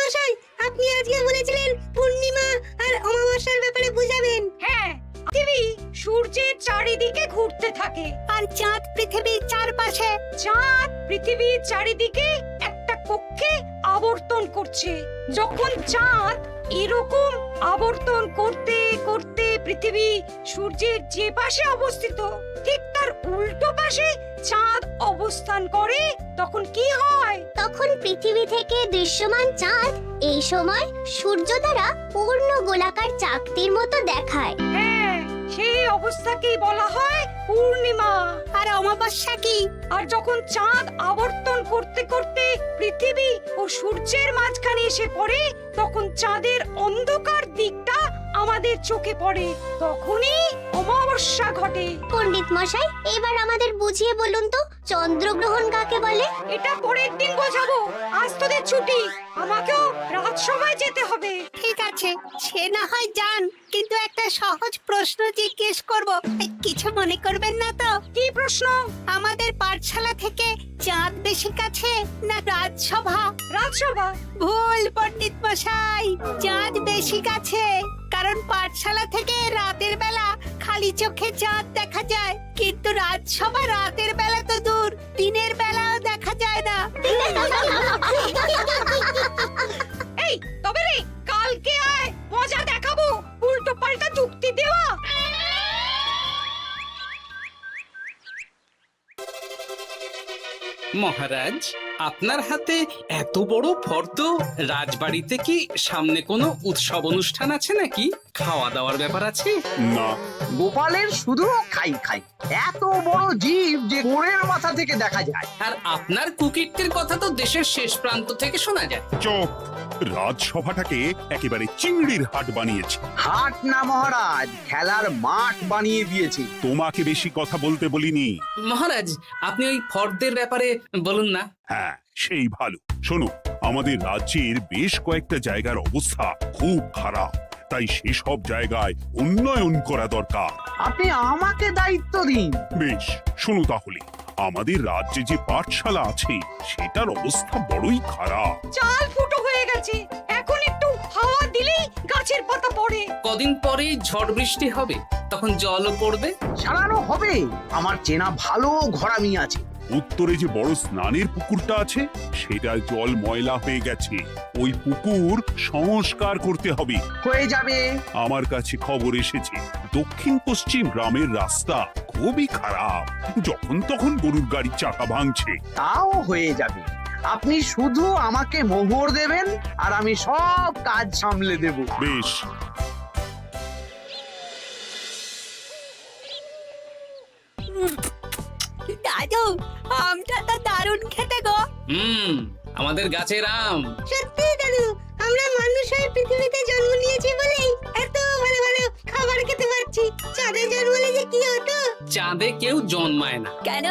মশাই, আপনি আজকে বলেছিলেন পূর্ণিমা আর অমাবস্যার ব্যাপারে বুঝাবেন। হ্যাঁ, পৃথিবী সূর্যের চারিদিকে ঘুরতে থাকে আর চাঁদ পৃথিবীর চারপাশে। চাঁদ পৃথিবীর চারিদিকে একটা কক্ষে আবর্তন করছে। যখন চাঁদ এরকম আবর্তন করতে করতে পৃথিবী সূর্যের যে পাশে অবস্থিত ঠিক তার উল্টো পাশে চাঁদ অবস্থান করে, তখন কি হয়? তখন পৃথিবী থেকে দৃশ্যমান চাঁদ এই সময় সূর্য দ্বারা পূর্ণ গোলাকার চাকতির মতো দেখায়। হ্যাঁ, সেই অবস্থাকেই বলা হয় পূর্ণিমা। আর অমাবস্যা কি? আর যখন চাঁদ আবর্তন করতে করতে পৃথিবী ও সূর্যের মাঝখানে এসে পড়ে, তখন চাঁদের অন্ধকার দিকটা আমাদের চোখে পড়ে, তখনই অমাবস্যা ঘটে। পণ্ডিত মশাই, এবার আমাদের বুঝিয়ে বলুন তো চন্দ্রগ্রহণ কাকে বলে? এটা পরের দিন বোঝাবো, আজ তোদের ছুটি, আমাকেও রাজসভায় যেতে হবে। ঠিক আছে, সে না হয় যান, কিন্তু একটা সহজ প্রশ্ন জিজ্ঞেস করব, কিছু মনে করবেন না তো? কি প্রশ্ন? আমাদের পাঠশালা থেকে চাঁদ বেশি কাছে না রাজসভা? রাজসভা? ভুল পণ্ডিত মশাই, চাঁদ বেশি কাছে, কারণ পাঠশালা থেকে রাতের বেলা খালি চোখে চাঁদ দেখা যায়, কিন্তু রাজসভা রাতের বেলা তো দূর, দিনের বেলাও দেখা যায় না। এই তবে রে, কালকে আয়, মজা দেখাবো, উল্টো পাল্টা যুক্তি দেওয়া। মহারাজ, আপনার হাতে এত বড় ফর্দ, রাজবাড়িতে কি সামনে কোনো উৎসব অনুষ্ঠান আছে নাকি? খাওয়া দাওয়ার ব্যাপার আছে? না, গোপালের শুধু খাই খাই, এত বড় জীব যে গোড়ের মাথা থেকে দেখা যায়। আর আপনার কুকীর্তির কথা তো দেশের শেষ প্রান্ত থেকে শোনা যায়। চুপ! রাজসভাটাকে একেবারে চিংড়ির হাট বানিয়েছে। হাট না মহারাজ, খেলার মাঠ বানিয়ে দিয়েছে। তোমাকে বেশি কথা বলতে বলিনি। মহারাজ, আপনি ওই ফর্দের ব্যাপারে বলুন না। হ্যাঁ, সেই ভালো। শোনো, আমাদের রাজ্যের বেশ কয়েকটা জায়গার অবস্থা খুব খারাপ, তাই সেসব জায়গায় উন্নয়ন করা দরকার। আপনি আমাকে দায়িত্ব দিন। বেশ, শোনো তাহলে, আমাদের রাজ্যে যে পাঠশালা আছে সেটার অবস্থা বড়ই খারাপ। চাল ফুটো হয়ে গেছে, এখন একটু হাওয়া দিলেই গাছের পাতা পড়ে। কদিন পরেই ঝড় বৃষ্টি হবে, তখন জলও পড়বে। সারানো হবে, আমার চেনা ভালো ঘরামি আছে। উত্তরে যে বড় স্নানের পুকুরটা আছে সেটার জল ময়লা হয়ে গেছে, ওই পুকুর সংস্কার করতে হবে। হয়ে যাবে। আমার কাছে খবর এসেছে দক্ষিণ পশ্চিম গ্রামের রাস্তা খুবই খারাপ, যখন তখন গরুর গাড়ির চাকা ভাঙছে। তাও হয়ে যাবে, আপনি শুধু আমাকে মোহর দেবেন আর আমি সব কাজ সামলে দেব। বেশ, দাদু, আমটা তো দারুণ খেতে গো। আমাদের গাছের আম। সত্যি দাদু, আমরা মানুষ হয়ে পৃথিবীতে জন্ম নিয়েছি বলেই এত ভালো ভালো খাবার খেতে পারছি। চাঁদে জন্মলে যে কি হতো? চাঁদে কেউ জন্মায় না। কেন?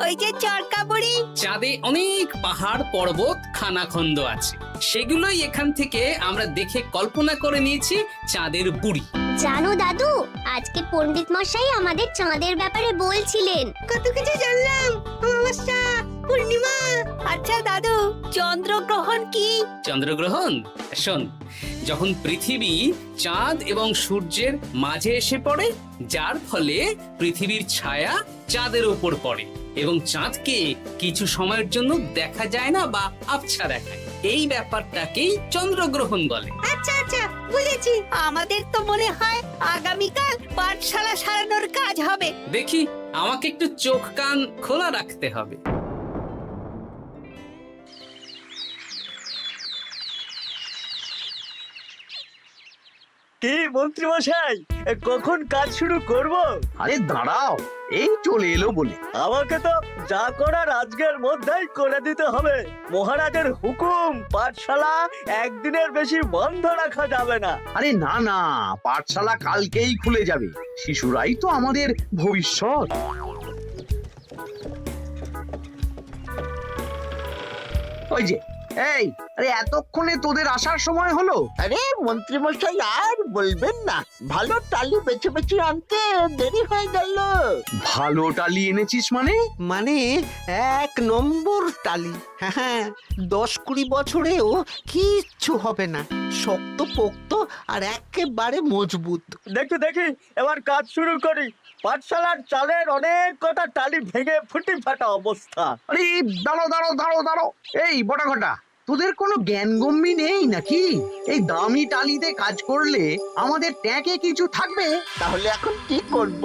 ওই যে চরকা বুড়ি। চাঁদে অনেক পাহাড় পর্বত খানাখন্দ আছে, সেগুলোই এখান থেকে আমরা দেখে কল্পনা করে নিয়েছি চাঁদের বুড়ি। জানো দাদু, আজকে পণ্ডিত মশাই আমাদের চাঁদের ব্যাপারে বলছিলেন। কত কিছু জানলাম, অমাবস্যা, পূর্ণিমা। আচ্ছা দাদু, চন্দ্রগ্রহণ কি? চন্দ্রগ্রহণ? শোন, যখন পৃথিবী চাঁদ এবং সূর্যের মাঝে এসে পড়ে, যার ফলে পৃথিবীর ছায়া চাঁদের উপর পড়ে এবং চাঁদকে কিছু সময়ের জন্য দেখা যায় না বা আবছা দেখায়, এই ব্যাপারটাকেই চন্দ্রগ্রহণ বলে। আচ্ছা আচ্ছা, বুঝেছি। আমাদের তো মনে হয় আগামীকাল পাঠশালা সারানোর কাজ হবে। দেখি, আমাকে একটু চোখ কান খোলা রাখতে হবে। কি মন্ত্রী মশাই, কখন কাজ শুরু করব? আরে দাঁড়াও, এই চলে এলো বলে। আমাকে তো যা করার আজকের মধ্যেই করে দিতে হবে। মহারাজের হুকুম, পাঠশালা একদিনের বেশি বন্ধ রাখা যাবে না। আরে না না, পাঠশালা কালকেই খুলে যাবে, শিশুরাই তো আমাদের ভবিষ্যৎ। ওই যে এই আরে এতক্ষণে তোদের আসার সময় হলো? আরে মন্ত্রী মশাই আর বলবেন না, ভালো টালি বেছে বেছে আনতে দেরি হয়ে গেল। ভালো টালি এনেছিস মানে? মানে 1 নম্বর টালি। হ্যাঁ 10-20 বছরেও কিচ্ছু হবে না, শক্ত পোক্ত আর একেবারে মজবুত। দেখি দেখি এবার কাজ শুরু করি। পাঠশালার চালের অনেক কটা টালি ভেঙে ফুটি ফাটা অবস্থা। আরে দাঁড়ো দাঁড়ো দাঁড়ো দাঁড়ো, এই বটা ঘটা, তোদের কোনো জ্ঞানগম্যি নেই নাকি? এই দামি টালিতে কাজ করলে আমাদের ট্যাঁকে কিছু থাকবে? তাহলে এখন কি করব?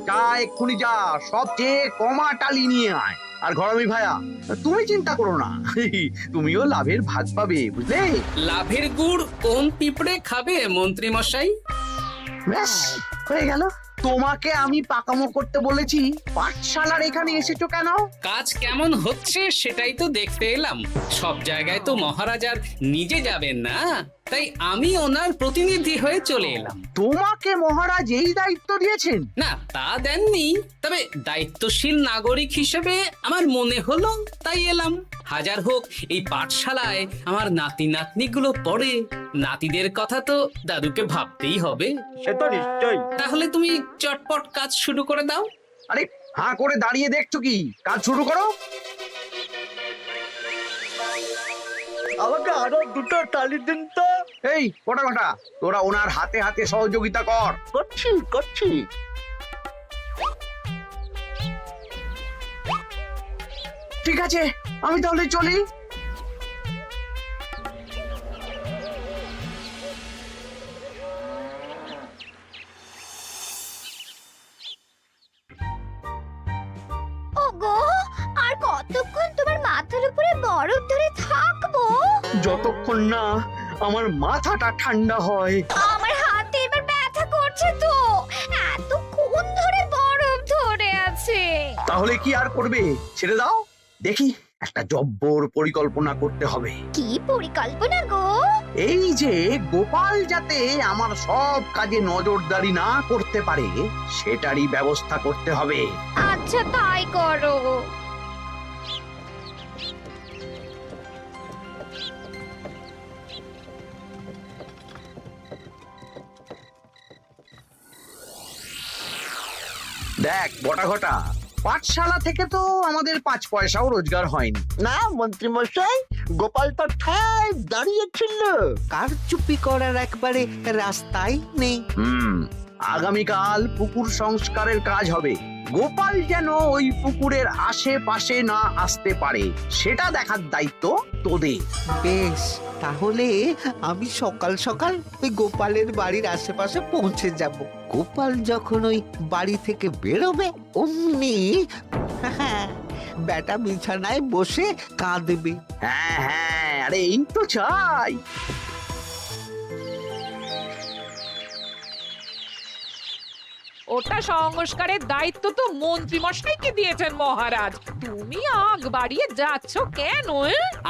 যা এক্ষুনি যা, সবচেয়ে কমা টালি নিয়ে আয়। আর ঘরামি ভাইয়া, তুমি চিন্তা করো না, তুমিও লাভের ভাগ পাবে, বুঝলে? লাভের গুড় কোন পিঁপড়ে খাবে মন্ত্রী মশাই? ব্যাস হয়ে গেল। তোমাকে আমি পাকামো করতে বলেছি, পাঠশালার এখানে এসেছো কেন? কাজ কেমন হচ্ছে সেটাই তো দেখতে এলাম। সব জায়গায় তো মহারাজ আর নিজে যাবেন না, তাই আমি ওনার প্রতিনিধি হয়ে চলে এলাম। তোমাকে মহারাজ এই দায়িত্ব দিয়েছেন? না তা দেননি, তবে দায়িত্বশীল নাগরিক হিসেবে আমার মনে হলো তাই এলাম। হাজার হোক এই পাঠশালায় আমার নাতি নাতনিগুলো পড়ে, নাতিদের কথা তো দাদুকে ভাবতেই হবে। সে তো নিশ্চয়ই। তাহলে তুমি চটপট কাজ শুরু করে দাও। আরে হাঁ করে দাঁড়িয়ে দেখছো কি? কাজ শুরু করো। আমাকে আরো দুটো টালি দিন তো। এই কটা কটা, তোরা ওনার হাতে হাতে সহযোগিতা কর। করছি করছি। ঠিক আছে, আমি তাহলে চলি। ওগো, আর কতক্ষণ তোমার মাথার উপরে বরফ ধরে থাকবো? যতক্ষণ না আমার মাথাটা ঠান্ডা হয়। আমার হাতে এবার ব্যথা করছে তো, এতক্ষণ ধরে বরফ ধরে আছে। তাহলে কি আর করবে? ছেড়ে দাও, দেখি একটা জব্বর পরিকল্পনা করতে হবে। কি পরিকল্পনা গো? এই যে গোপাল যাতে আমার সব কাজে নজরদারি না করতে পারে, সেটারই ব্যবস্থা করতে হবে। আচ্ছা তাই করো। দেখ বটা ঘটা, পাঠশালা থেকে তো আমাদের 5 পয়সাও রোজগার হয়নি। না মন্ত্রী মশাই, গোপাল তো ঠায় দাঁড়িয়েছিল। কারচুপি করার একবারে রাস্তাই নেই। আগামীকাল পুকুর সংস্কারের কাজ হবে। গোপাল যেন ওই পুকুরের আশেপাশে না আসতে পারে, সেটা দেখার দায়িত্ব তোদের। বেশ, তাহলে আমি সকাল সকাল ওই গোপালের বাড়ির আশেপাশে পৌঁছে যাব। গোপাল যখন ওই বাড়ি থেকে বেরোবে অমনি বেটা বিছানায় বসে কাঁদবে। হ্যাঁ হ্যাঁ, আরে এই তো চাই। ওটা সংস্কারের দায়িত্ব তো মন্ত্রী মশাইকে দিয়েছেন মহারাজ। তুমি আগ বাড়িয়ে যাচ্ছ কেন?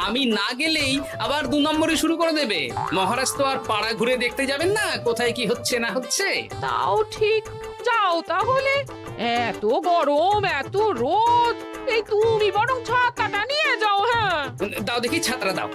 আমি না গেলেই আবার 2 নম্বরে শুরু করে দেবে। মহারাজ তো আর পাড়া ঘুরে দেখতে যাবেন না কোথায় কি হচ্ছে না হচ্ছে। তাও ঠিক, যাও তাহলে। এত গরম, এত রোদ, এই তুমি বরং ছাতাটা নিয়ে যাও। হ্যাঁ দাও দেখি ছাত্রা দাও।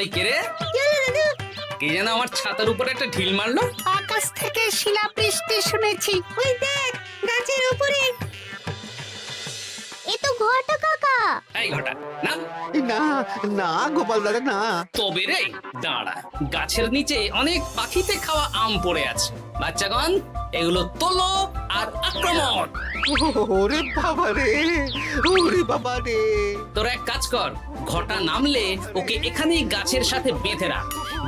এই কে রে? কে যেন আমার ছাতার উপরে একটা ঢিল মারলো? আকাশ থেকে শিলাবৃষ্টি শুনেছি। ওই দেখ গাছের উপরে। এ তো ঘটা কাকা। এই ঘটা না, না না গোপাল দাদা না। তবে রে দাঁড়া, গাছের নিচে অনেক পাখিতে খাওয়া আম পড়ে আছে। বাচ্চাগণ এগুলো তোলো আর আক্রমণ। ওরে বাবা রে, ওরে বাবা রে। তোরা এক কাজ কর, ঘটা নামলে ওকে এখানেই গাছের সাথে বেঁধে রাখ।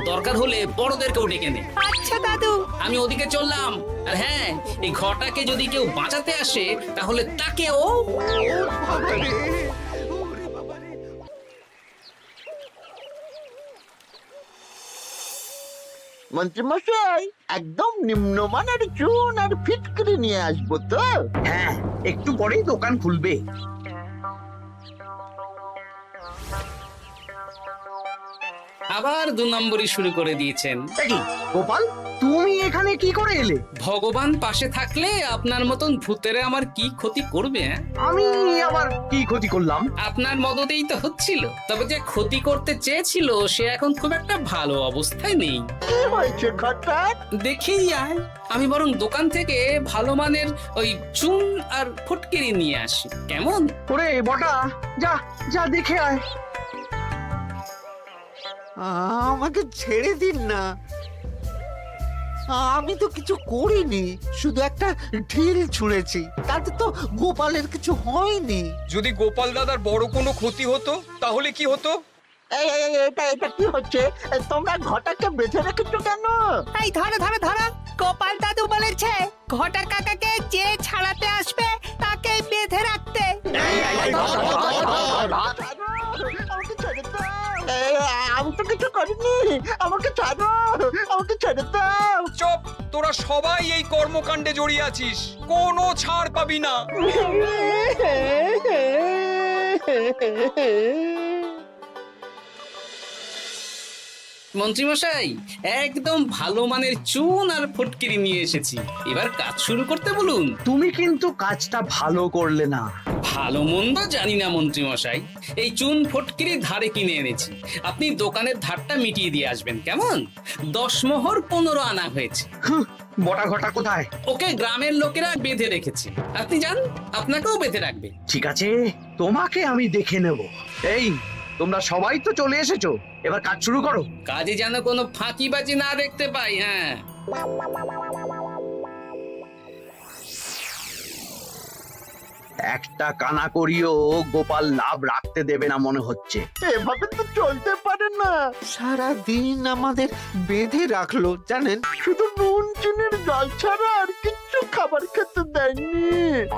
দরকার হলে বড়দেরকেও ডেকে নে। আচ্ছা দাদু। আমি ওদিকে চললাম। আর হ্যাঁ, এই ঘটাকে যদি কেউ বাঁচাতে আসে তাহলে তাকেও। বাবা রে, ওরে বাবা রে। ও, মন্ত্রীমশাই একদম নিম্নমানের চুন আর ফিটকিরি নিয়ে আসবো তো। হ্যাঁ, একটু পরেই দোকান খুলবে। আবার 2 নম্বরই শুরু করে দিয়েছেন। এ কি, গোপাল তুমি এখানে কি করে এলে? ভগবান পাশে থাকলে আপনার মতন ভূতেরা আমার কি ক্ষতি করবে? হ্যাঁ? আমি আবার কি ক্ষতি করলাম? আপনার মদতেই তো হচ্ছিল। তবে যে ক্ষতি করতে চেয়েছিল সে এখন খুব একটা ভালো অবস্থায় নেই। কি হয়েছে ঘটাৎ? দেখেই আয়, আমি বরং দোকান থেকে ভালো মানের ওই চুন আর ফটকিরি নিয়ে আসি, কেমন? ওরে বটা, যা যা দেখে আয়। আমাকে ছেড়ে দিন না, আমি তো কিছু করিনি, শুধু একটা ঢিল ছুঁড়েছি, তাতে তো গোপালের কিছু হয়নি। যদি গোপাল দাদার বড় কোনো ক্ষতি হতো তাহলে কি হতো? এটা কি হচ্ছে? তোমরা ঘটাকে বেঁধে রেখেছো কেন? এই ধরো ধরো ধরো, গোপাল দাদু বলেছে ঘটা কাকাকে যে ছাড়াতে আসবে তাকে বেঁধে রাখতে। আমাকে ছেড়ে দাও। আমি তো কিছু করিনি, আমাকে ছাড়ো, আমাকে ছেড়ে দাও। চুপ, তোরা সবাই এই কর্মকাণ্ডে জড়িয়ে আছিস, কোনো ছাড় পাবি না। মন্ত্রীমশাই, একদম ভালো মানের চুন আর ফটকিরি নিয়ে এসেছি, এবার কাজ শুরু করতে বলুন। তুমি কিন্তু কাজটা ভালো করলে না। ভালো মন্দ জানি না মন্ত্রীমশাই, এই চুন ফটকিরি ধারে কিনে এনেছি, আপনি দোকানের ধারটা মিটিয়ে দিয়ে আসবেন, কেমন? 10 মোহর 15 আনা হয়েছে। বটা ঘটা কোথায়? ওকে গ্রামের লোকেরা বেঁধে রেখেছে, আপনি যান, আপনাকেও বেঁধে রাখবে। ঠিক আছে, তোমাকে আমি দেখে নেব। এই, তোমরা সবাই তো চলে এসেছো, এবার কাজ শুরু করো। কাজে যেন কোনো ফাঁকিবাজি না দেখতে পাই। হ্যাঁ, একটা কানা করিও গোপাল লাভ রাখতে দেবে না মনে হচ্ছে। এভাবে তো চলতে পারে না। সারা দিন আমাদের বেঁধে রাখলো জানেন। শুধু নুন চিনির জল ছাড়া আর কিচ্ছু খাবার খেতে দেয়নি।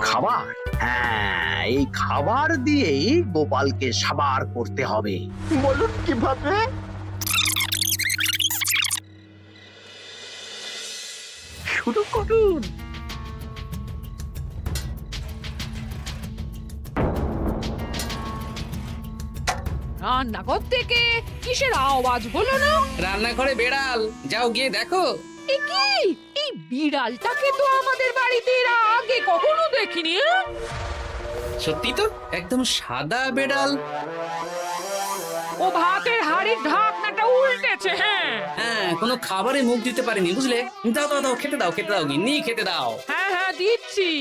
খাবার? হ্যাঁ, এই খাবার দিয়েই গোপালকে সাবার করতে হবে। বলুন কিভাবে? শুরু করুন। রান্নাঘর থেকে কিসের আওয়াজ হলো না? রান্নাঘরে বেড়াল, যাও গিয়ে দেখো। এ কি, এই বিড়ালটাকে তো আমাদের বাড়িতে এর আগে কখনো দেখিনি। সত্যি তো, একদম সাদা বেড়াল। ও ভাতের হাড়ির ঢাকনাটা উল্টেছে। হ্যাঁ হ্যাঁ, কোনো খাবারে মুখ দিতে পারেনি, বুঝলে? দাও দাও দাও, খেতে দাও, খেতে দাও, গিন্নি খেতে দাও। হ্যাঁ হ্যাঁ, দিচ্ছি।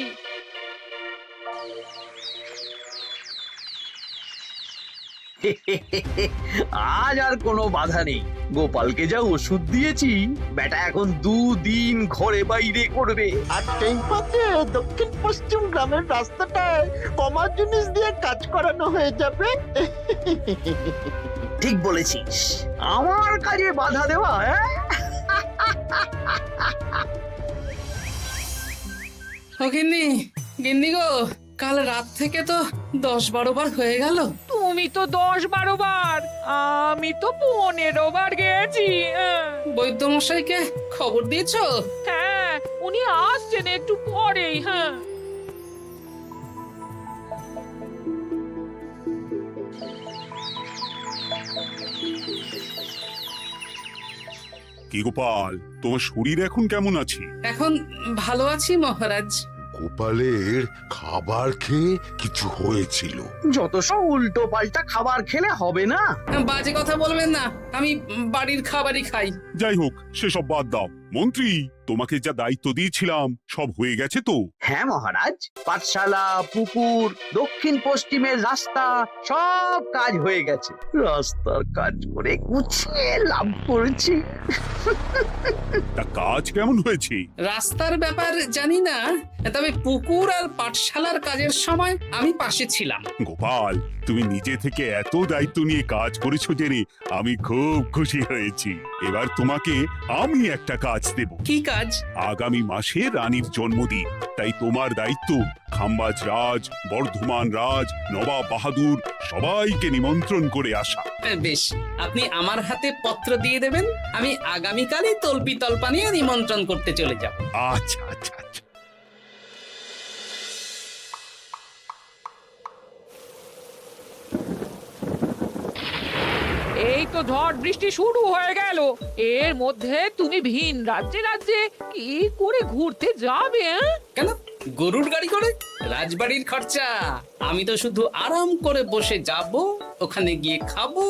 আজ আর কোনো বাধা নেই। গোপালকে যা ওষুধ দিয়েছি, বেটা এখন 2 দিন ঘরে বাইরে করবে। আর সেই পথে দক্ষিণ পশ্চিম গ্রামের রাস্তাটায় কমা জিনিস দিয়ে কাজ করানো হয়ে যাবে। ঠিক বলেছিস, আমার কাজে বাধা দেওয়া। ও গিন্নি, গিন্নি গো, কাল রাত থেকে তো 10-12 বার হয়ে গেল। তুমি তো 10-12 বার, আমি তো 15 বার গেছি। বৈদ্যমশাইকে খবর দিয়েছো? হ্যাঁ, উনি আসছেন একটু পরেই। হ্যাঁ, কি গোপাল, তোমার শরীর এখন কেমন আছে? এখন ভালো আছি মহারাজ। গোপালের খাবার খেয়ে কিছু হয়েছিল। যত সব উল্টো পাল্টা খাবার খেলে হবে না। বাজে কথা বলবেন না, আমি বাড়ির খাবারই খাই। যাই হোক, সেসব বাদ দাও। মন্ত্রী, তোমাকে যা দায়িত্ব দিয়েছিলাম সব হয়ে গেছে তো? হ্যাঁ মহারাজ, পাঠশালা, পুকুর, দক্ষিণ পশ্চিমের রাস্তা সব কাজ হয়ে গেছে। রাস্তার কাজ করে গুছিয়ে লাভ করেছি। তা কাজ কেমন হয়েছে? রাস্তার ব্যাপার জানি না, তবে পুকুর আর পাঠশালার কাজের সময় আমি পাশে ছিলাম। গোপাল, তুমি নিজে থেকে এত দায়িত্ব নিয়ে কাজ করেছো জেনে আমি খুব খুশি হয়েছি। এবার তোমাকে আমি একটা কাজ কাজ দেব। কি কাজ? আগামী মাসে রানীর জন্মদিন, তাই তোমার দায়িত্ব খাম্বাজ রাজ, বর্ধমান রাজ, নবাব বাহাদুর সবাইকে নিমন্ত্রণ করে আসা। বেশ, আপনি আমার হাতে পত্র দিয়ে দেবেন, আমি আগামীকালই তল্পি তল্পা নিয়ে নিমন্ত্রণ করতে চলে যাব। আচ্ছা আচ্ছা আচ্ছা। এই তো ঝড় বৃষ্টি শুরু হয়ে গেল, এর মধ্যে তুমি ভিন রাজ্যে রাজ্যে কি করে ঘুরতে যাবে? কেন, গরুর গাড়ি করে? রাজবাড়ির খরচা। আমি তো শুধু আরাম করে বসে যাব, ওখানে গিয়ে খাবো,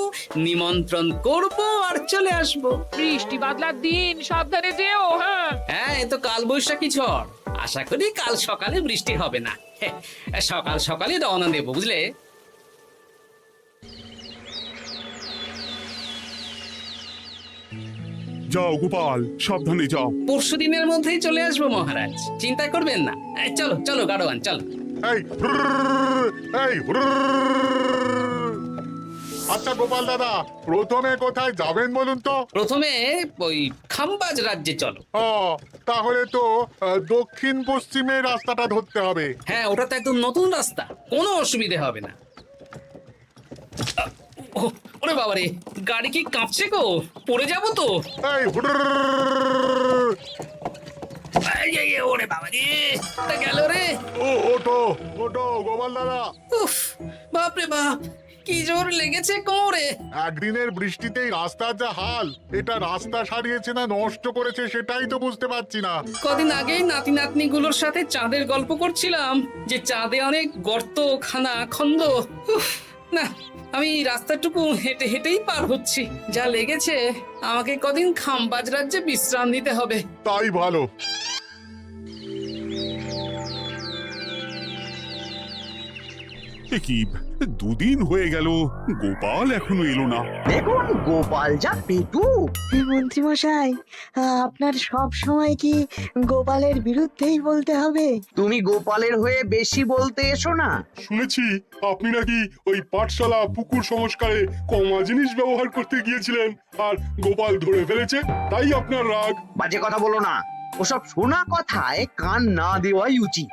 নিমন্ত্রণ করব আর চলে আসব। বৃষ্টি বাদলার দিন, সাবধানে যেও। হ্যাঁ হ্যাঁ, এ তো কাল বৈশাখী ঝড়, আশা করি কাল সকালে বৃষ্টি হবে না। সকাল সকালে রওনা দেব, বুঝলে? যাও গোপাল, সাবধানে যাও। পরশু দিনের মধ্যেই চলে আসবো মহারাজ, চিন্তা করবেন না। চলো চলো গাড়োয়ান, চলো। আচ্ছা গোপাল দাদা, প্রথমে কোথায় যাবেন বলুন তো? প্রথমে ওই খাম্বাজ রাজ্যে চলো। তাহলে তো দক্ষিণ পশ্চিমে রাস্তাটা ধরতে হবে। হ্যাঁ, ওটা তো একদম নতুন রাস্তা, কোনো অসুবিধে হবে না। ওরে বাবারে, গাড়ি কি কাঁপছে গো, পড়ে যাবো তো। ওরে বাবারে, গেল রে। ওটো ওটো গোপাল দাদা। উফ, বাপরে বাপ, কি জোর লেগেছে কোমরে। একদিনের বৃষ্টিতেই রাস্তার যা হাল, এটা রাস্তা সারিয়েছে না নষ্ট করেছে সেটাই তো বুঝতে পারছি না। কদিন আগেই নাতি নাতনি গুলোর সাথে চাঁদের গল্প করছিলাম, যে চাঁদে অনেক গর্ত, খানা, খন্দ। উফ, না, আমি রাস্তাটুকু হেঁটে হেঁটেই পার হচ্ছি। যা লেগেছে, আমাকে কদিন খাম্বাজ রাজ্যে বিশ্রাম নিতে হবে। তাই ভালো। কি দুদিন হয়ে গেল, গোপাল এখনো এলো না। দেখুন গোপাল যা পেটু। মন্ত্রী মশাই, আপনার সব সময় কি গোপালের বিরুদ্ধেই বলতে হবে? তুমি গোপালের হয়ে বেশি বলতে এসো না। শুনেছি আপনি নাকি ওই পাঠশালা পুকুর সংস্কারে কমা জিনিস ব্যবহার করতে গিয়েছিলেন, আর গোপাল ধরে ফেলেছে, তাই আপনার রাগ। বাজে কথা বলো না, ওসব শোনা কথায় কান না দেওয়াই উচিত।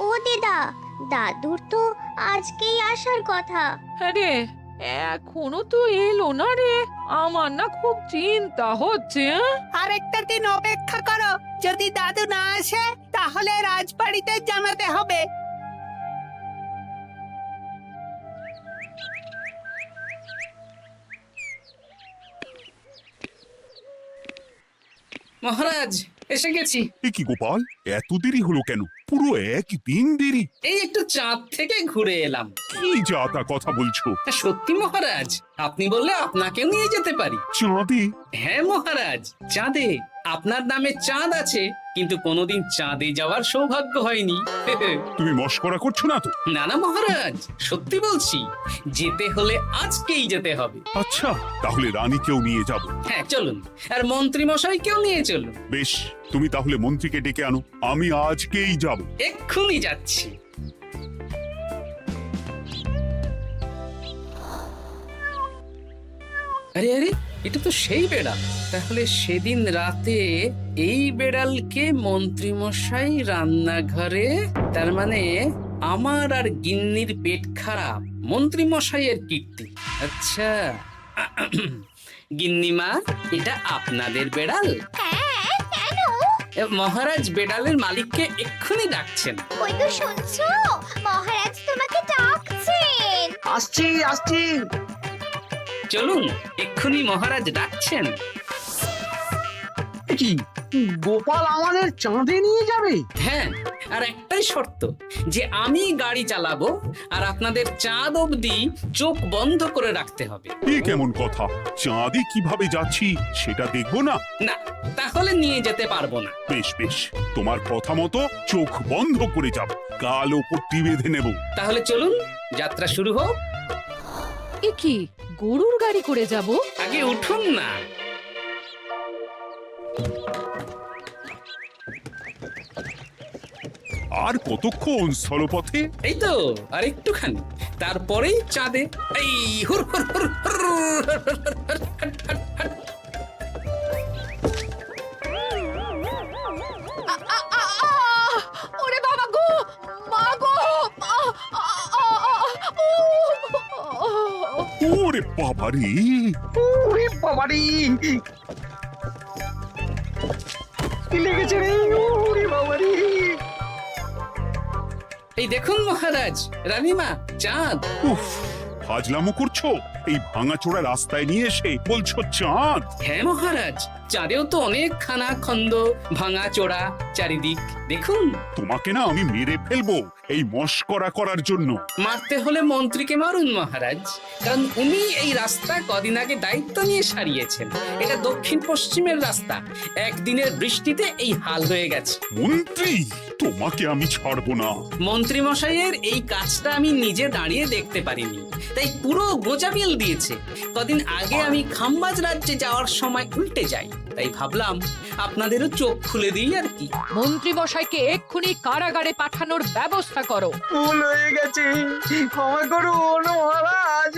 ও দিদা, দাদুর তো আজকেই আসার কথা। আরে এখনো তো এলো না রে, আমার না খুব চিন্তা হচ্ছে। আরেকটা দিন অপেক্ষা করো, যদি দাদু না আসে তাহলে রাজবাড়িতে জানাতে হবে। মহারাজ, এসে গেছি। কি গোপাল, এত দেরি হলো কেন? পুরো একদিন দেরি। এই একটু চাঁদ থেকে ঘুরে এলাম। কি যা তা কথা বলছো? সত্যি মহারাজ, আপনি বললে আপনাকেও নিয়ে যেতে পারি। চাঁদে? হ্যাঁ মহারাজ, চাঁদে। আপনার নামে চাঁদ আছে, কিন্তু কোনোদিন চাঁদে যাওয়ার সৌভাগ্য হয়নি। তুমি মস্করা করছো না তো? না না মহারাজ, সত্যি বলছি, যেতে হলে আজকেই যেতে হবে। আচ্ছা, তাহলে রানীকেও নিয়ে যাব। হ্যাঁ চলুন, আর মন্ত্রী মশাইকেও নিয়ে চলুন। বেশ, তুমি তাহলে মন্ত্রীকে ডেকে আনো, আমি আজকেই যাব। এক্ষুনি যাচ্ছি। আরে আরে, এটা তো সেই বেড়াল। তাহলে সেদিন রাতে এই বেড়ালকে মন্ত্রী মশাই রান্নাঘরে, তার মানে আমার আর গিন্নির পেট খারাপ, মন্ত্রী মশাইয়ের কীর্তি। আচ্ছা, গিন্নিমা, এটা আপনাদের বেড়াল? মহারাজ বেড়ালের মালিককে এক্ষুনি ডাকছেন। ওই তো শুনছো, মহারাজ তোমাকে ডাকছেন। আসছি আসছি। চলুন, এক্ষুনি মহারাজ ডাকছেন। কি গোপাল আমাদের চাঁদে নিয়ে যাবে? হ্যাঁ, আর একটাই শর্ত, যে আমি গাড়ি চালাবো আর আপনাদের চাঁদ অবধি চোখ বন্ধ করে রাখতে হবে। এ কেমন কথা? চাঁদে কিভাবে যাচ্ছি সেটা দেখবো না? না, তাহলে নিয়ে যেতে পারবো না। বেশ বেশ, তোমার কথা মতো চোখ বন্ধ করে যাব, কালো পট্টি বেঁধে নেব। তাহলে চলুন, যাত্রা শুরু হোক। এ কি, গরুর গাড়ি করে যাব? আগে উঠুন না। আর কতক্ষণ স্থলপথে? এই তো আর একটুখানি, তারপরেই চাঁদে। এই হুর হুর হুর হুর। ওরে বাবা গো, মা গো, ওরে বাবারে, ওরে বাবারি, কি লেগেছে রে? ওরে বাবারি, এই দেখুন মহারাজ, রানীমা, চাঁদ। উফ, ফাজলামো করছো? এই ভাঙাচোরা রাস্তায় নিয়ে এসে বলছো চাঁদ? হ্যাঁ মহারাজ, চাঁদেও তো অনেক খানা খন্দ, ভাঙা চোরা চারিদিক। দেখুন, তোমাকে না আমি মেরে ফেলবো এই মস্করা করার জন্য। মারতে হলে মন্ত্রীকে মারুন মহারাজ, কারণ উনি এই রাস্তা কদিন আগে দায়িত্ব নিয়ে সারিয়েছেন। এটা দক্ষিণ পশ্চিমের রাস্তা, একদিনের বৃষ্টিতে এই হাল হয়ে গেছে। মন্ত্রী, তোমাকে আমি ছাড়বো না। মন্ত্রী মশাইয়ের এই কাজটা আমি নিজে দাঁড়িয়ে দেখতে পারিনি, তাই পুরো গোজামিল দিয়েছে। কদিন আগে আমি খাম্বাজ রাজ্যে যাওয়ার সময় উল্টে যাই, তাই ভাবলাম আপনাদেরও চোখ খুলে দিই আর কি। মন্ত্রী মশাইকে এক্ষুনি কারাগারে পাঠানোর ব্যবস্থা করো। ভুল হয়ে গেছে, ক্ষমা করুন মহারাজ।